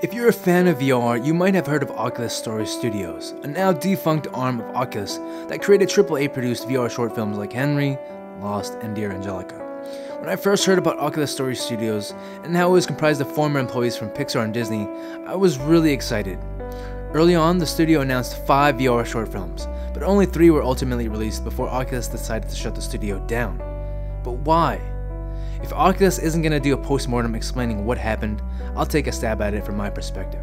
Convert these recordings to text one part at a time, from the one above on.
If you're a fan of VR, you might have heard of Oculus Story Studios, a now defunct arm of Oculus that created AAA-produced VR short films like Henry, Lost, and Dear Angelica. When I first heard about Oculus Story Studios and how it was comprised of former employees from Pixar and Disney, I was really excited. Early on, the studio announced 5 VR short films, but only 3 were ultimately released before Oculus decided to shut the studio down. But why? If Oculus isn't going to do a post-mortem explaining what happened, I'll take a stab at it from my perspective.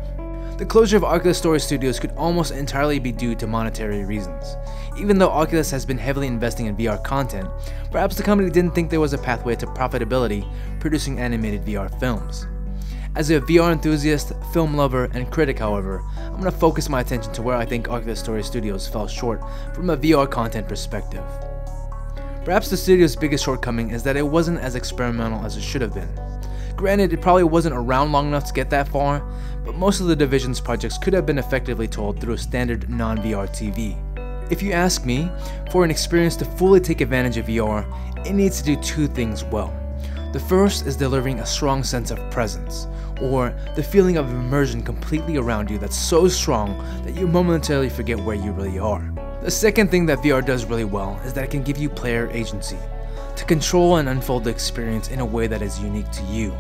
The closure of Oculus Story Studios could almost entirely be due to monetary reasons. Even though Oculus has been heavily investing in VR content, perhaps the company didn't think there was a pathway to profitability producing animated VR films. As a VR enthusiast, film lover, and critic, however, I'm going to focus my attention to where I think Oculus Story Studios fell short from a VR content perspective. Perhaps the studio's biggest shortcoming is that it wasn't as experimental as it should have been. Granted, it probably wasn't around long enough to get that far, but most of the division's projects could have been effectively told through a standard non-VR TV. If you ask me, for an experience to fully take advantage of VR, it needs to do 2 things well. The first is delivering a strong sense of presence, or the feeling of immersion completely around you that's so strong that you momentarily forget where you really are. The second thing that VR does really well is that it can give you player agency, to control and unfold the experience in a way that is unique to you.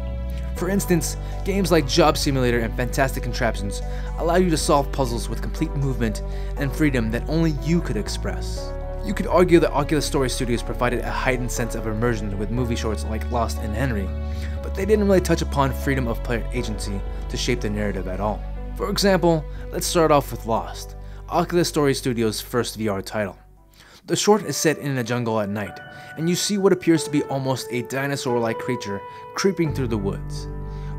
For instance, games like Job Simulator and Fantastic Contraptions allow you to solve puzzles with complete movement and freedom that only you could express. You could argue that Oculus Story Studios provided a heightened sense of immersion with movie shorts like Lost and Henry, but they didn't really touch upon freedom of player agency to shape the narrative at all. For example, let's start off with Lost, Oculus Story Studios' first VR title. The short is set in a jungle at night, and you see what appears to be almost a dinosaur-like creature creeping through the woods.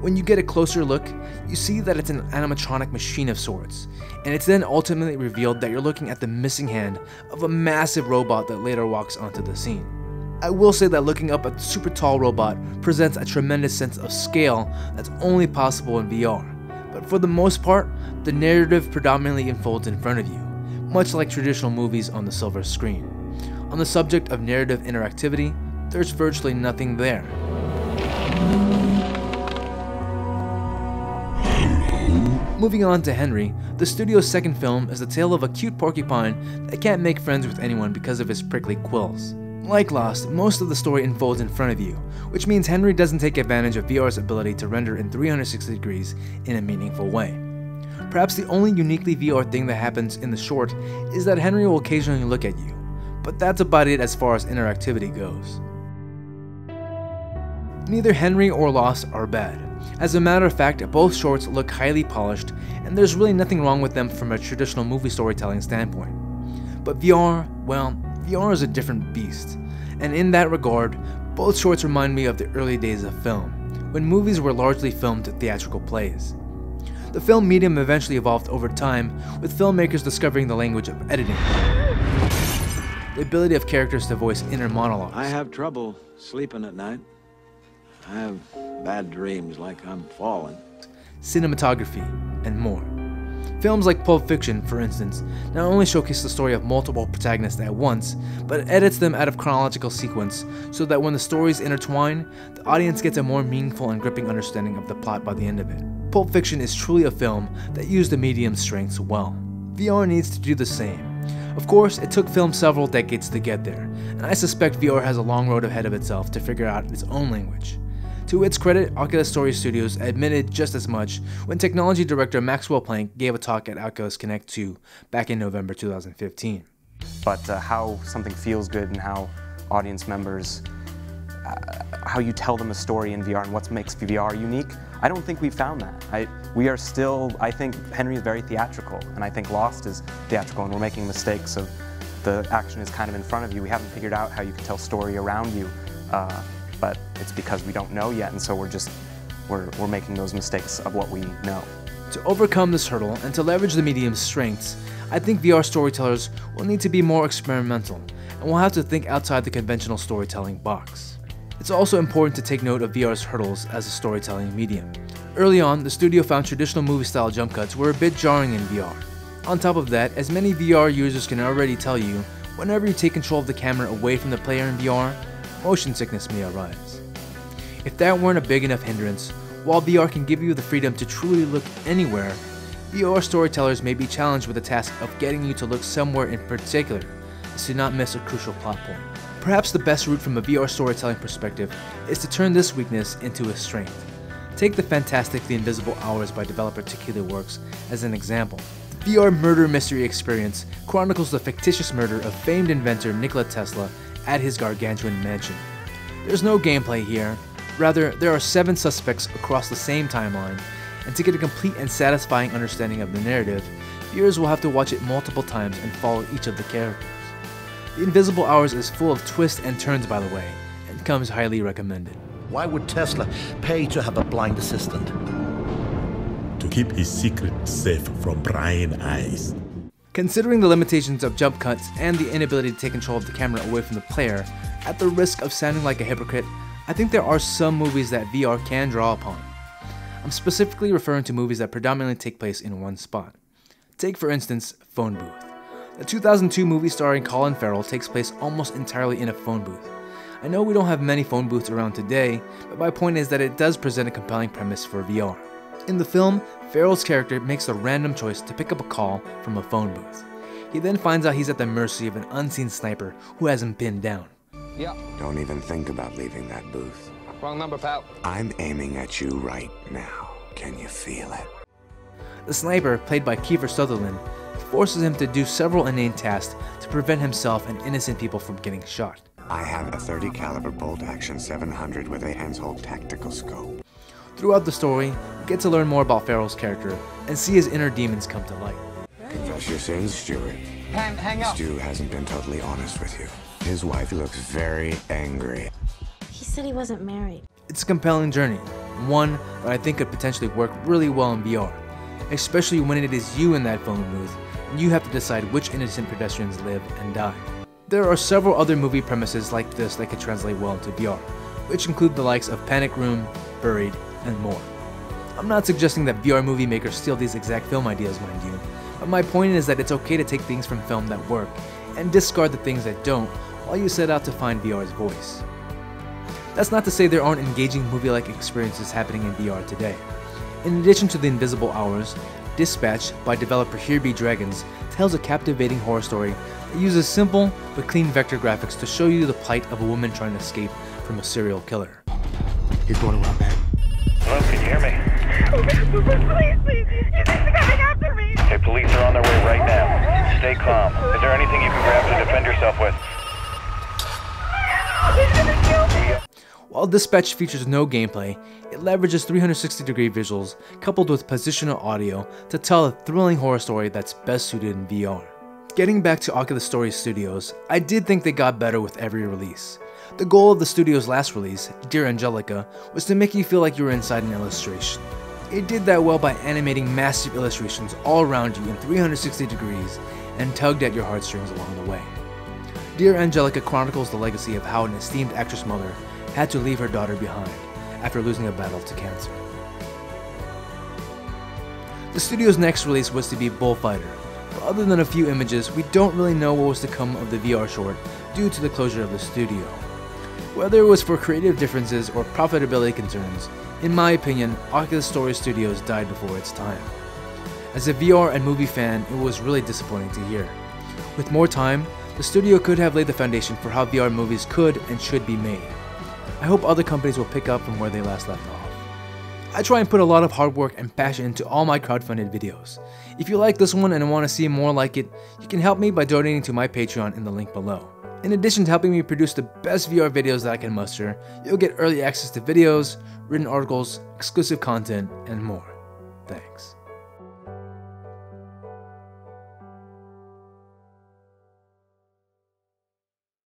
When you get a closer look, you see that it's an animatronic machine of sorts, and it's then ultimately revealed that you're looking at the missing hand of a massive robot that later walks onto the scene. I will say that looking up at the super tall robot presents a tremendous sense of scale that's only possible in VR, but for the most part, the narrative predominantly unfolds in front of you, much like traditional movies on the silver screen. On the subject of narrative interactivity, there's virtually nothing there. Moving on to Henry, the studio's second film is the tale of a cute porcupine that can't make friends with anyone because of his prickly quills. Like Lost, most of the story unfolds in front of you, which means Henry doesn't take advantage of VR's ability to render in 360 degrees in a meaningful way. Perhaps the only uniquely VR thing that happens in the short is that Henry will occasionally look at you, but that's about it as far as interactivity goes. Neither Henry or Lost are bad. As a matter of fact, both shorts look highly polished, and there's really nothing wrong with them from a traditional movie storytelling standpoint. But VR, well, VR is a different beast, and in that regard, both shorts remind me of the early days of film, when movies were largely filmed theatrical plays. The film medium eventually evolved over time, with filmmakers discovering the language of editing, the ability of characters to voice inner monologues. I have trouble sleeping at night. I have bad dreams like I'm falling. Cinematography, and more. Films like Pulp Fiction, for instance, not only showcase the story of multiple protagonists at once, but edits them out of chronological sequence so that when the stories intertwine, the audience gets a more meaningful and gripping understanding of the plot by the end of it. Pulp Fiction is truly a film that used the medium's strengths well. VR needs to do the same. Of course, it took film several decades to get there, and I suspect VR has a long road ahead of itself to figure out its own language. To its credit, Oculus Story Studios admitted just as much when technology director Maxwell Planck gave a talk at Oculus Connect 2 back in November 2015. But how something feels good and how audience members, how you tell them a story in VR and what makes VR unique, I don't think we've found that. I think Henry is very theatrical, and I think Lost is theatrical, and we're making mistakes of the action is kind of in front of you. We haven't figured out how you can tell story around you. But it's because we don't know yet, and so we're making those mistakes of what we know. To overcome this hurdle and to leverage the medium's strengths, I think VR storytellers will need to be more experimental, and will have to think outside the conventional storytelling box. It's also important to take note of VR's hurdles as a storytelling medium. Early on, the studio found traditional movie-style jump cuts were a bit jarring in VR. On top of that, as many VR users can already tell you, whenever you take control of the camera away from the player in VR, motion sickness may arise. If that weren't a big enough hindrance, While VR can give you the freedom to truly look anywhere, VR storytellers may be challenged with the task of getting you to look somewhere in particular, so to not miss a crucial plot point. Perhaps the best route from a VR storytelling perspective is to turn this weakness into a strength. Take the fantastic The Invisible Hours by developer Tequila Works as an example. The VR murder mystery experience chronicles the fictitious murder of famed inventor Nikola Tesla at his gargantuan mansion. There's no gameplay here, rather there are 7 suspects across the same timeline, and to get a complete and satisfying understanding of the narrative, viewers will have to watch it multiple times and follow each of the characters. The Invisible Hours is full of twists and turns, by the way, and comes highly recommended. Why would Tesla pay to have a blind assistant? To keep his secret safe from prying eyes. Considering the limitations of jump cuts and the inability to take control of the camera away from the player, at the risk of sounding like a hypocrite, I think there are some movies that VR can draw upon. I'm specifically referring to movies that predominantly take place in one spot. Take for instance, Phone Booth. The 2002 movie starring Colin Farrell takes place almost entirely in a phone booth. I know we don't have many phone booths around today, but my point is that it does present a compelling premise for VR. In the film, Farrell's character makes the random choice to pick up a call from a phone booth. He then finds out he's at the mercy of an unseen sniper who has him pinned down. Yeah. Don't even think about leaving that booth. Wrong number, pal. I'm aiming at you right now. Can you feel it? The sniper, played by Kiefer Sutherland, forces him to do several inane tasks to prevent himself and innocent people from getting shot. I have a .30 caliber bolt action 700 with a handheld tactical scope. Throughout the story, you get to learn more about Farrell's character and see his inner demons come to light. Confess your sins, Stuart. Hang up. Stu hasn't been totally honest with you. His wife looks very angry. He said he wasn't married. It's a compelling journey, one that I think could potentially work really well in VR, especially when it is you in that phone booth and you have to decide which innocent pedestrians live and die. There are several other movie premises like this that could translate well into VR, which include the likes of Panic Room, Buried, and more. I'm not suggesting that VR movie makers steal these exact film ideas, mind you, but my point is that it's okay to take things from film that work and discard the things that don't while you set out to find VR's voice. That's not to say there aren't engaging movie-like experiences happening in VR today. In addition to The Invisible Hours, Dispatch by developer Here Be Dragons tells a captivating horror story that uses simple but clean vector graphics to show you the plight of a woman trying to escape from a serial killer. He's going around back. Hello, can you hear me? Please, he's coming after me. Okay, police are on their way right now. Stay calm. Is there anything you can grab to defend yourself with? He's gonna kill me. While Dispatch features no gameplay, it leverages 360-degree visuals coupled with positional audio to tell a thrilling horror story that's best suited in VR. Getting back to Oculus Story Studios, I did think they got better with every release. The goal of the studio's last release, Dear Angelica, was to make you feel like you were inside an illustration. It did that well by animating massive illustrations all around you in 360 degrees and tugged at your heartstrings along the way. Dear Angelica chronicles the legacy of how an esteemed actress mother had to leave her daughter behind after losing a battle to cancer. The studio's next release was to be Bullfighter, but other than a few images, we don't really know what was to come of the VR short due to the closure of the studio. Whether it was for creative differences or profitability concerns, in my opinion, Oculus Story Studios died before its time. As a VR and movie fan, it was really disappointing to hear. With more time, the studio could have laid the foundation for how VR movies could and should be made. I hope other companies will pick up from where they last left off. I try and put a lot of hard work and passion into all my crowdfunded videos. If you like this one and want to see more like it, you can help me by donating to my Patreon in the link below. In addition to helping me produce the best VR videos that I can muster, you'll get early access to videos, written articles, exclusive content, and more. Thanks.